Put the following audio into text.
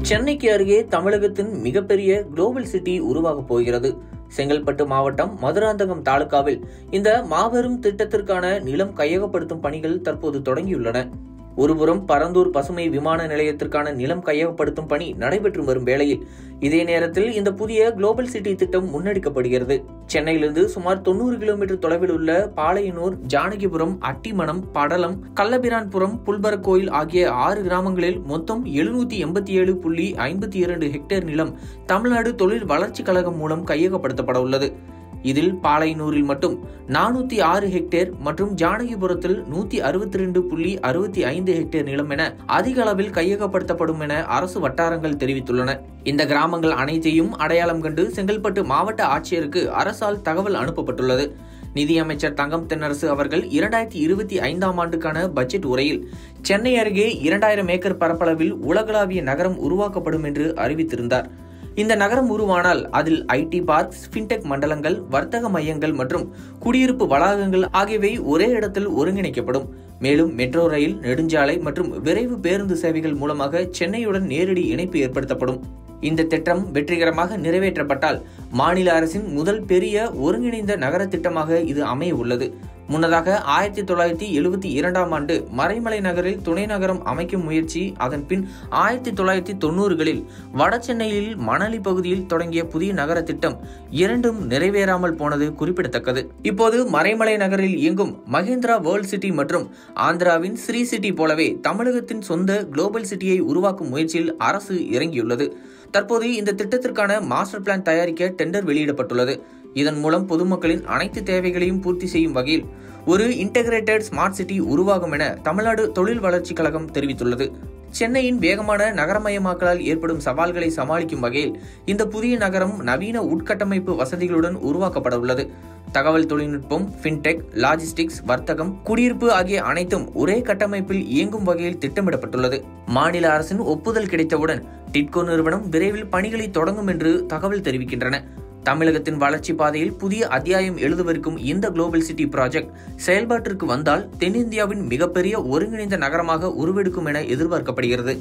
சென்னைக்கு அருகே தமிழகத்தின் மிகப்பெரிய குளோபல் சிட்டி உருவாகப் போகிறது. செங்கல்பட்டு மாவட்டம் மதுராந்தகம் தாலுகாவில் இந்த மாபெரும் திட்டத்திற்கான நிலம் கையகப்படுத்தும் பணிகள் தற்போது தொடங்கியுள்ளன. ஒருபுறம் பரந்தூர் பசுமை விமான நிலையத்திற்கான நிலம் கையகப்படுத்தும் பணி நடைபெற்று வரும் வேளையில் இதே நேரத்தில் இந்த புதிய குளோபல் சிட்டி திட்டம் முன்னெடுக்கப்படுகிறது. சென்னையிலிருந்து சுமார் 90 கிலோமீட்டர் தொலைவில் உள்ள பாளையனூர், ஜானகிபுரம், அட்டிமணம், படலம், கள்ளபிரான்புரம், புல்பரக்கோயில் ஆகிய 6 கிராமங்களில் மொத்தம் 787.52 ஹெக்டேர் நிலம் தமிழ்நாடு தொழில் வளர்ச்சி கழகம் மூலம் கையகப்படுத்தப்பட உள்ளது. இதில் பாளையனூரில் மட்டும் 406 ஹெக்டேர் மற்றும் ஜானகிபுரத்தில் 162.65 ஹெக்டேர் நிலம் என அதிக அளவில் கையகப்படுத்தப்படும் என அரசு வட்டாரங்கள் தெரிவித்துள்ளன. இந்த கிராமங்கள் அனைத்தையும் அடையாளம் கண்டு செங்கல்பட்டு மாவட்ட ஆட்சியருக்கு அரசால் தகவல் அனுப்பப்பட்டுள்ளது. நிதியமைச்சர் தங்கம் தென்னரசு அவர்கள் 2025ஆம் ஆண்டுக்கான பட்ஜெட் உரையில் சென்னை அருகே 2000 ஏக்கர் பரப்பளவில் உலகளாவிய நகரம் உருவாக்கப்படும் என்று அறிவித்திருந்தார். இந்த நகரம் உருவானால் அதில் ஐடி பார்க்ஸ், ஃபின்டெக் மண்டலங்கள், வர்த்தக மையங்கள் மற்றும் குடியிருப்பு வளாகங்கள் ஆகியவை ஒரே இடத்தில் ஒருங்கிணைக்கப்படும். மேலும் மெட்ரோ ரயில், நெடுஞ்சாலை மற்றும் விரைவு பேருந்து சேவைகள் மூலமாக சென்னையுடன் நேரடி இணைப்பு ஏற்படுத்தப்படும். இந்த திட்டம் வெற்றிகரமாக நிறைவேற்றப்பட்டால் மாநில அரசின் முதல் பெரிய ஒருங்கிணைந்த நகர திட்டமாக இது அமைய உள்ளது. முன்னதாக 1972ஆம் ஆண்டு மறைமலை நகரில் துணை நகரம் அமைக்கும் முயற்சி, அதன் பின் 1990களில் வட சென்னையில் மணலி பகுதியில் தொடங்கிய புதிய நகர திட்டம் இரண்டும் நிறைவேறாமல் போனது குறிப்பிடத்தக்கது. இப்போது மறைமலை நகரில் இயங்கும் மகேந்திரா வேர்ல்ட் சிட்டி மற்றும் ஆந்திராவின் ஸ்ரீ சிட்டி போலவே தமிழகத்தின் சொந்த குளோபல் சிட்டியை உருவாக்கும் முயற்சியில் அரசு இறங்கியுள்ளது. தற்போது இந்த திட்டத்திற்கான மாஸ்டர் பிளான் தயாரிக்க டெண்டர் வெளியிடப்பட்டுள்ளது. இதன் மூலம் பொதுமக்களின் அனைத்து தேவைகளையும் பூர்த்தி செய்யும் வகையில் ஒரு இன்டகிரேட்டட் ஸ்மார்ட் சிட்டி உருவாகும் என தமிழ்நாடு தொழில் வளர்ச்சி கழகம் தெரிவித்துள்ளது. சென்னையின் வேகமான நகரமயமாக்கலால் ஏற்படும் சவால்களை சமாளிக்கும் வகையில் இந்த புதிய நகரம் நவீன உட்கட்டமைப்பு வசதிகளுடன் உருவாக்கப்பட உள்ளது. தகவல் தொழில்நுட்பம், ஃபின்டெக், லாஜிஸ்டிக்ஸ், வர்த்தகம், குடியிருப்பு ஆகிய அனைத்தும் ஒரே கட்டமைப்பில் இயங்கும் வகையில் திட்டமிடப்பட்டுள்ளது. மாநில அரசின் ஒப்புதல் கிடைத்தவுடன் டிட்கோ நிறுவனம் விரைவில் பணிகளை தொடங்கும் என்று தகவல் தெரிவிக்கின்றன. தமிழகத்தின் வளர்ச்சி பாதையில் புதிய அத்தியாயம் எழுதவிருக்கும் இந்த குளோபல் சிட்டி ப்ராஜெக்ட் செயல்பாட்டிற்கு வந்தால் தென்னிந்தியாவின் மிகப்பெரிய ஒருங்கிணைந்த நகரமாக உருவெடுக்கும் என எதிர்பார்க்கப்படுகிறது.